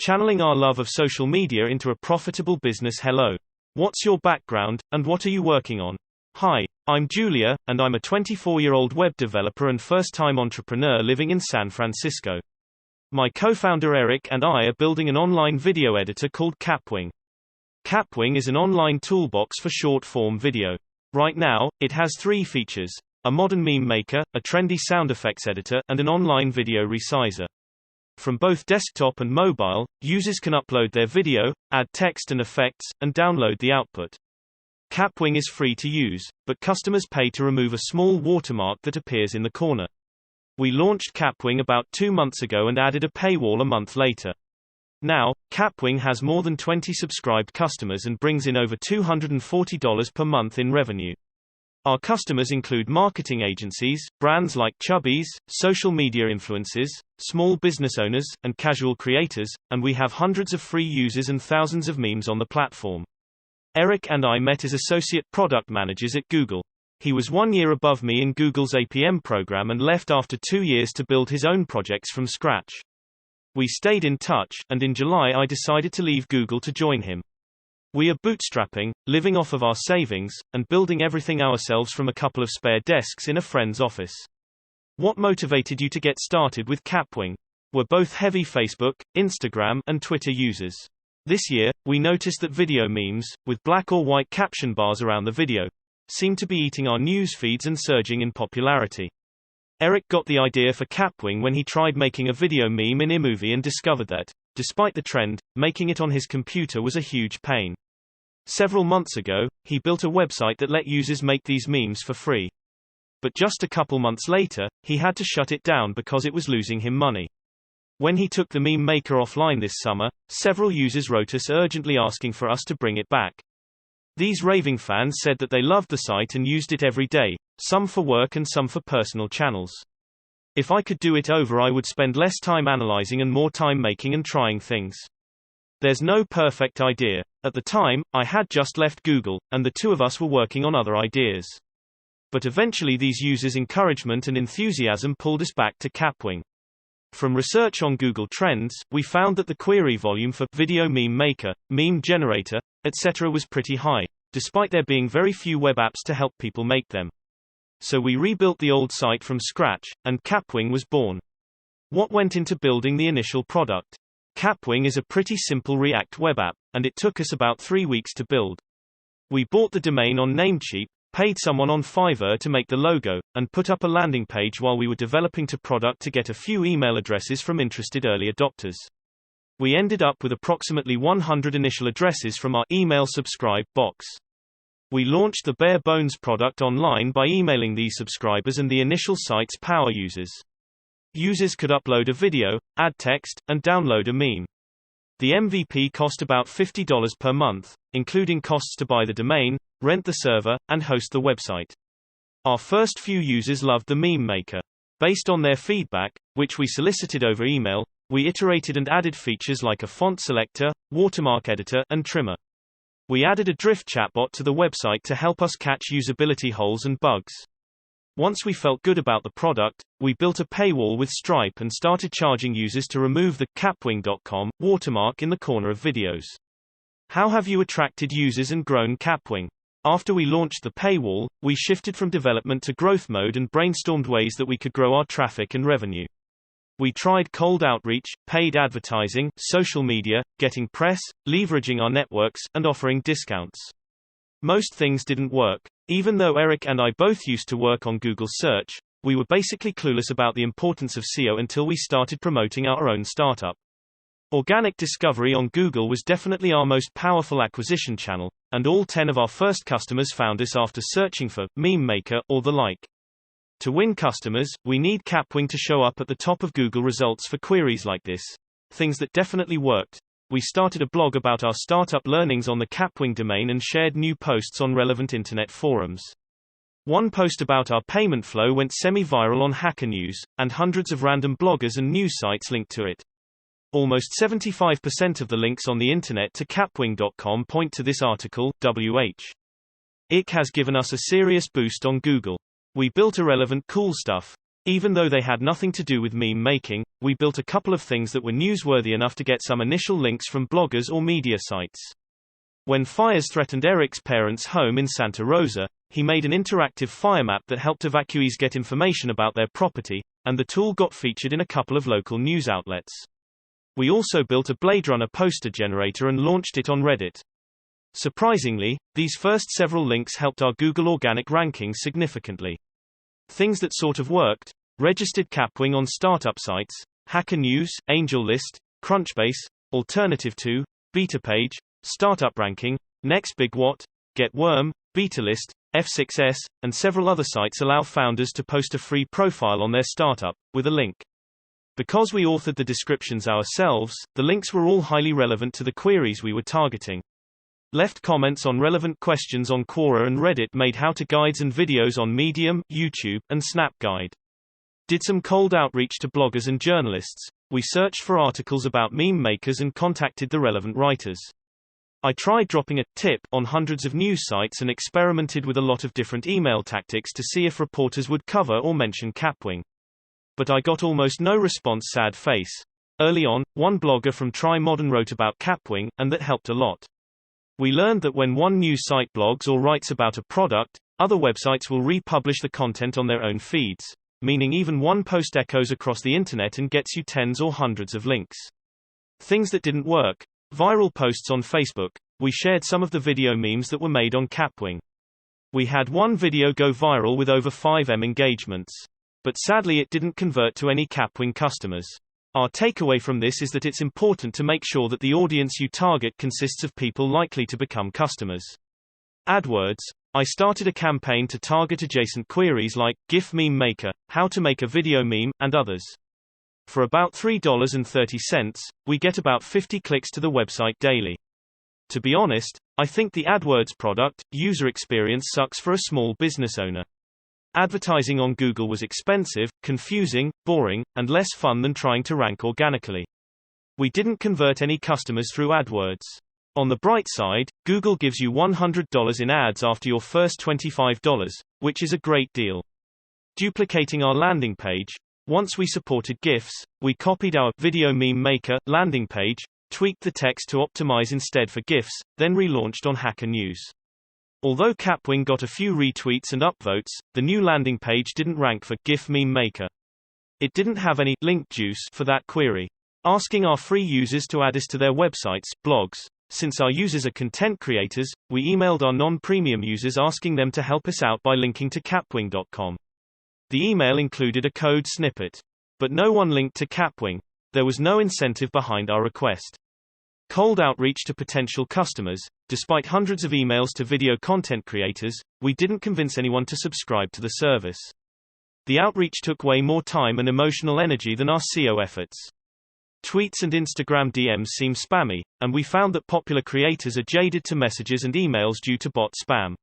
channeling our love of social media into a profitable business. Hello. What's your background, and what are you working on? Hi, I'm Julia, and I'm a 24-year-old web developer and first-time entrepreneur living in San Francisco. My co-founder Eric and I are building an online video editor called Capwing. Capwing is an online toolbox for short-form video. Right now, it has 3 features: a modern meme maker, a trendy sound effects editor, and an online video resizer. From both desktop and mobile, users can upload their video, add text and effects, and download the output. Capwing is free to use, but customers pay to remove a small watermark that appears in the corner. We launched Capwing about 2 months ago and added a paywall a month later. Now, Capwing has more than 20 subscribed customers and brings in over $240 per month in revenue. Our customers include marketing agencies, brands like Chubbies, social media influencers, small business owners, and casual creators, and we have hundreds of free users and thousands of memes on the platform. Eric and I met as associate product managers at Google. He was 1 year above me in Google's APM program and left after 2 years to build his own projects from scratch. We stayed in touch, and in July I decided to leave Google to join him. We are bootstrapping, living off of our savings, and building everything ourselves from a couple of spare desks in a friend's office. What motivated you to get started with Capwing? We're both heavy Facebook, Instagram, and Twitter users. This year, we noticed that video memes, with black or white caption bars around the video, seem to be eating our news feeds and surging in popularity. Eric got the idea for Capwing when he tried making a video meme in iMovie and discovered that, despite the trend, making it on his computer was a huge pain. Several months ago, he built a website that let users make these memes for free. But just a couple months later, he had to shut it down because it was losing him money. When he took the meme maker offline this summer, several users wrote us urgently asking for us to bring it back. These raving fans said that they loved the site and used it every day, some for work and some for personal channels. If I could do it over, I would spend less time analyzing and more time making and trying things. There's no perfect idea. At the time, I had just left Google, and the two of us were working on other ideas. But eventually these users' encouragement and enthusiasm pulled us back to Capwing. From research on Google Trends, we found that the query volume for video meme maker, meme generator, etc. was pretty high, despite there being very few web apps to help people make them. So we rebuilt the old site from scratch, and Capwing was born. What went into building the initial product? Capwing is a pretty simple React web app, and it took us about 3 weeks to build. We bought the domain on Namecheap, paid someone on Fiverr to make the logo, and put up a landing page while we were developing the product to get a few email addresses from interested early adopters. We ended up with approximately 100 initial addresses from our email subscribe box. We launched the bare bones product online by emailing these subscribers and the initial site's power users. Users could upload a video, add text, and download a meme. The MVP cost about $50 per month, including costs to buy the domain, rent the server, and host the website. Our first few users loved the meme maker. Based on their feedback, which we solicited over email, we iterated and added features like a font selector, watermark editor, and trimmer. We added a drift chatbot to the website to help us catch usability holes and bugs. Once we felt good about the product, we built a paywall with Stripe and started charging users to remove the Capwing.com watermark in the corner of videos. How have you attracted users and grown Capwing? After we launched the paywall, we shifted from development to growth mode and brainstormed ways that we could grow our traffic and revenue. We tried cold outreach, paid advertising, social media, getting press, leveraging our networks, and offering discounts. Most things didn't work. Even though Eric and I both used to work on Google search, we were basically clueless about the importance of SEO until we started promoting our own startup. Organic discovery on Google was definitely our most powerful acquisition channel, and all 10 of our first customers found us after searching for meme maker or the like. To win customers, we need Capwing to show up at the top of Google results for queries like this. Things that definitely worked. We started a blog about our startup learnings on the Capwing domain and shared new posts on relevant internet forums. One post about our payment flow went semi-viral on Hacker News, and hundreds of random bloggers and news sites linked to it. Almost 75% of the links on the internet to Capwing.com point to this article. It has given us a serious boost on Google. We built irrelevant cool stuff. Even though they had nothing to do with meme making, we built a couple of things that were newsworthy enough to get some initial links from bloggers or media sites. When fires threatened Eric's parents' home in Santa Rosa, he made an interactive fire map that helped evacuees get information about their property, and the tool got featured in a couple of local news outlets. We also built a Blade Runner poster generator and launched it on Reddit. Surprisingly, these first several links helped our Google organic rankings significantly. Things that sort of worked: registered Capwing on startup sites, Hacker News, AngelList, Crunchbase, Alternative 2, BetaPage, Startup Ranking, Next Big What, GetWorm, BetaList, F6S, and several other sites allow founders to post a free profile on their startup, with a link. Because we authored the descriptions ourselves, the links were all highly relevant to the queries we were targeting. Left comments on relevant questions on Quora and Reddit, made how-to guides and videos on Medium, YouTube, and Snapguide. Did some cold outreach to bloggers and journalists. We searched for articles about meme makers and contacted the relevant writers. I tried dropping a tip on hundreds of news sites and experimented with a lot of different email tactics to see if reporters would cover or mention Capwing. But I got almost no response. Sad face. Early on, one blogger from Try Modern wrote about Capwing, and that helped a lot. We learned that when one news site blogs or writes about a product, other websites will republish the content on their own feeds, meaning even one post echoes across the internet and gets you tens or hundreds of links. Things that didn't work: viral posts on Facebook. We shared some of the video memes that were made on Capwing. We had one video go viral with over 5M engagements. But sadly it didn't convert to any Capwing customers. Our takeaway from this is that it's important to make sure that the audience you target consists of people likely to become customers. AdWords. I started a campaign to target adjacent queries like GIF meme maker, how to make a video meme, and others. For about $3.30, we get about 50 clicks to the website daily. To be honest, I think the AdWords product, user experience sucks for a small business owner. Advertising on Google was expensive, confusing, boring, and less fun than trying to rank organically. We didn't convert any customers through AdWords. On the bright side, Google gives you $100 in ads after your first $25, which is a great deal. Duplicating our landing page. Once we supported GIFs, we copied our Video Meme Maker landing page, tweaked the text to optimize instead for GIFs, then relaunched on Hacker News. Although Capwing got a few retweets and upvotes, the new landing page didn't rank for GIF Meme Maker. It didn't have any link juice for that query. Asking our free users to add us to their websites, blogs. Since our users are content creators, we emailed our non-premium users asking them to help us out by linking to capwing.com. The email included a code snippet. But no one linked to Capwing. There was no incentive behind our request. Cold outreach to potential customers. Despite hundreds of emails to video content creators, we didn't convince anyone to subscribe to the service. The outreach took way more time and emotional energy than our SEO efforts. Tweets and Instagram DMs seem spammy, and we found that popular creators are jaded to messages and emails due to bot spam.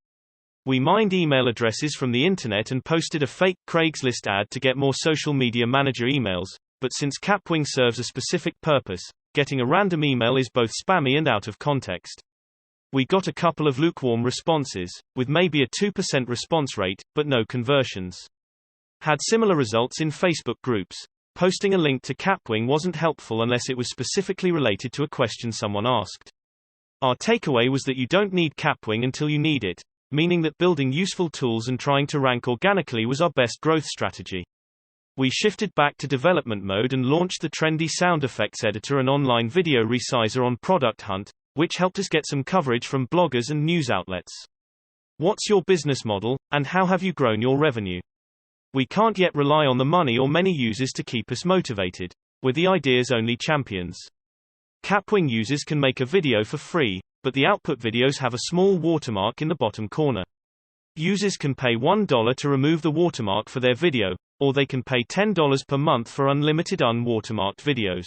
We mined email addresses from the internet and posted a fake Craigslist ad to get more social media manager emails, but since Capwing serves a specific purpose, getting a random email is both spammy and out of context. We got a couple of lukewarm responses, with maybe a 2% response rate, but no conversions. Had similar results in Facebook groups. Posting a link to Capwing wasn't helpful unless it was specifically related to a question someone asked. Our takeaway was that you don't need Capwing until you need it, meaning that building useful tools and trying to rank organically was our best growth strategy. We shifted back to development mode and launched the trendy sound effects editor and online video resizer on Product Hunt, which helped us get some coverage from bloggers and news outlets. What's your business model, and how have you grown your revenue? We can't yet rely on the money or many users to keep us motivated. We're the ideas-only champions. Capwing users can make a video for free, but the output videos have a small watermark in the bottom corner. Users can pay $1 to remove the watermark for their video, or they can pay $10 per month for unlimited unwatermarked videos.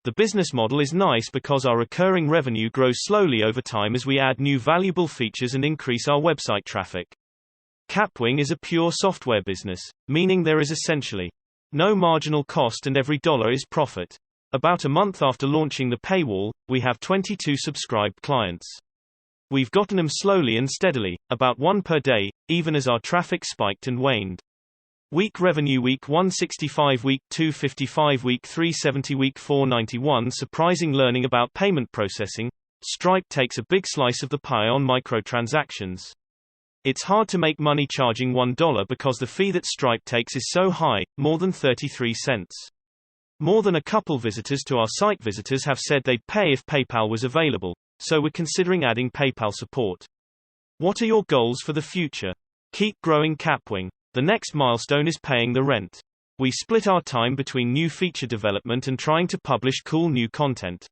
The business model is nice because our recurring revenue grows slowly over time as we add new valuable features and increase our website traffic. Capwing is a pure software business, meaning there is essentially no marginal cost and every dollar is profit. About a month after launching the paywall, we have 22 subscribed clients. We've gotten them slowly and steadily, about one per day, even as our traffic spiked and waned. Week revenue week 165, week 255, week 370, week 491. Surprising learning about payment processing. Stripe takes a big slice of the pie on microtransactions. It's hard to make money charging $1 because the fee that Stripe takes is so high, more than 33 cents. More than a couple visitors to our site visitors have said they'd pay if PayPal was available, so we're considering adding PayPal support. What are your goals for the future? Keep growing Capwing. The next milestone is paying the rent. We split our time between new feature development and trying to publish cool new content.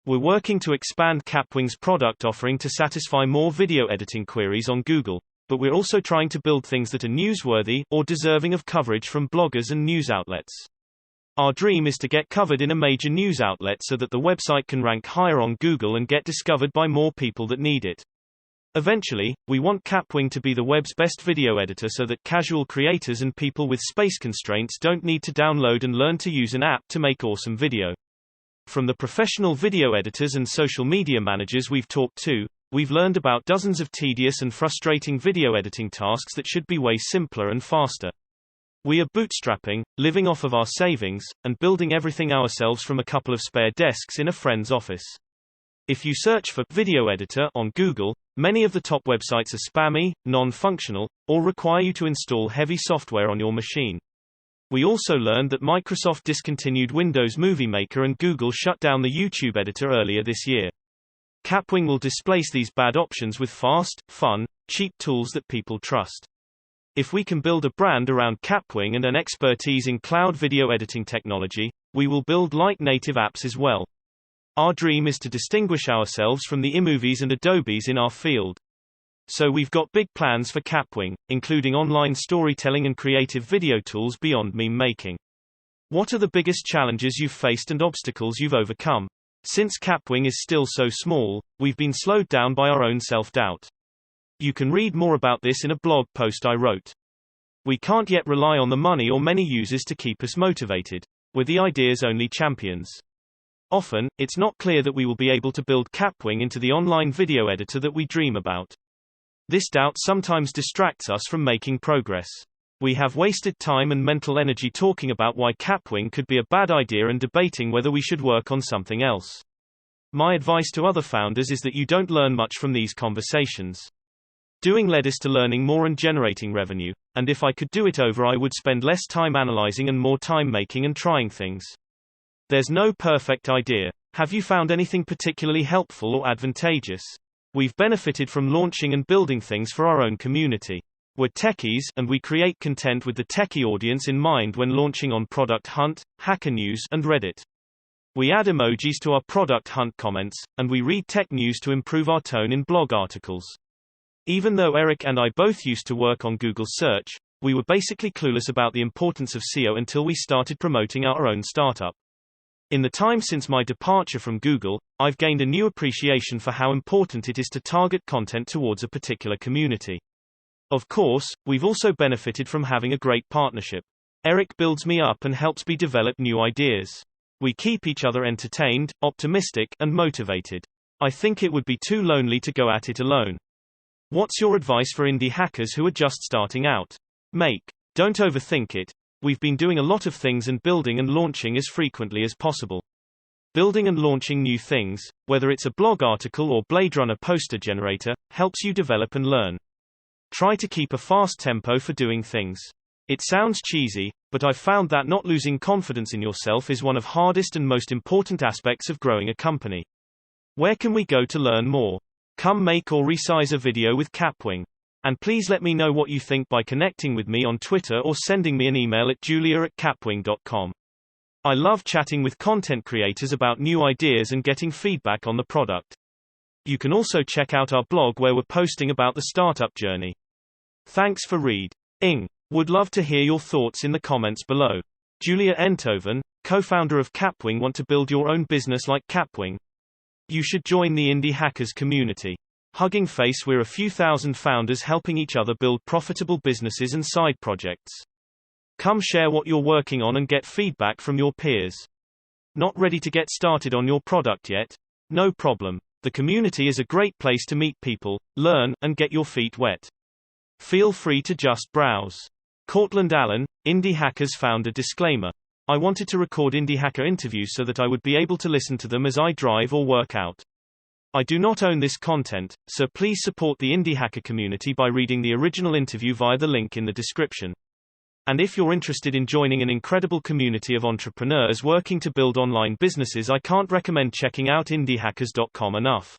We're working to expand Capwing's product offering to satisfy more video editing queries on Google, but we're also trying to build things that are newsworthy or deserving of coverage from bloggers and news outlets. Our dream is to get covered in a major news outlet so that the website can rank higher on Google and get discovered by more people that need it. Eventually, we want Capwing to be the web's best video editor so that casual creators and people with space constraints don't need to download and learn to use an app to make awesome video. From the professional video editors and social media managers we've talked to, we've learned about dozens of tedious and frustrating video editing tasks that should be way simpler and faster. We are bootstrapping, living off of our savings, and building everything ourselves from a couple of spare desks in a friend's office. If you search for video editor on Google, many of the top websites are spammy, non-functional, or require you to install heavy software on your machine. We also learned that Microsoft discontinued Windows Movie Maker and Google shut down the YouTube editor earlier this year. Capwing will displace these bad options with fast, fun, cheap tools that people trust. If we can build a brand around Capwing and an expertise in cloud video editing technology, we will build like native apps as well. Our dream is to distinguish ourselves from the iMovies and Adobes in our field. So we've got big plans for Capwing, including online storytelling and creative video tools beyond meme making. What are the biggest challenges you've faced and obstacles you've overcome? Since Capwing is still so small, we've been slowed down by our own self-doubt. You can read more about this in a blog post I wrote. We can't yet rely on the money or many users to keep us motivated. We're the ideas-only champions. Often, it's not clear that we will be able to build Capwing into the online video editor that we dream about. This doubt sometimes distracts us from making progress. We have wasted time and mental energy talking about why Capwing could be a bad idea and debating whether we should work on something else. My advice to other founders is that you don't learn much from these conversations. Doing led us to learning more and generating revenue, and if I could do it over, I would spend less time analyzing and more time making and trying things. There's no perfect idea. Have you found anything particularly helpful or advantageous? We've benefited from launching and building things for our own community. We're techies, and we create content with the techie audience in mind when launching on Product Hunt, Hacker News, and Reddit. We add emojis to our Product Hunt comments, and we read tech news to improve our tone in blog articles. Even though Eric and I both used to work on Google Search, we were basically clueless about the importance of SEO until we started promoting our own startup. In the time since my departure from Google, I've gained a new appreciation for how important it is to target content towards a particular community. Of course, we've also benefited from having a great partnership. Eric builds me up and helps me develop new ideas. We keep each other entertained, optimistic, and motivated. I think it would be too lonely to go at it alone. What's your advice for indie hackers who are just starting out? Don't overthink it. We've been doing a lot of things and building and launching as frequently as possible. Building and launching new things, whether it's a blog article or Blade Runner poster generator, helps you develop and learn. Try to keep a fast tempo for doing things. It sounds cheesy, but I've found that not losing confidence in yourself is one of the hardest and most important aspects of growing a company. Where can we go to learn more? Come make or resize a video with Capwing. And please let me know what you think by connecting with me on Twitter or sending me an email at julia@capwing.com. I love chatting with content creators about new ideas and getting feedback on the product. You can also check out our blog where we're posting about the startup journey. Thanks for reading. Would love to hear your thoughts in the comments below. Julia Enthoven, co-founder of Capwing. Want to build your own business like Capwing? You should join the Indie Hackers community. Hugging face, we're a few thousand founders helping each other build profitable businesses and side projects. Come share what you're working on and get feedback from your peers. Not ready to get started on your product yet? No problem. The community is a great place to meet people, learn, and get your feet wet. Feel free to just browse. Courtland Allen, Indie Hackers founder. Disclaimer. I wanted to record Indie Hacker interviews so that I would be able to listen to them as I drive or work out. I do not own this content, so please support the Indie Hacker community by reading the original interview via the link in the description. And if you're interested in joining an incredible community of entrepreneurs working to build online businesses, I can't recommend checking out indiehackers.com enough.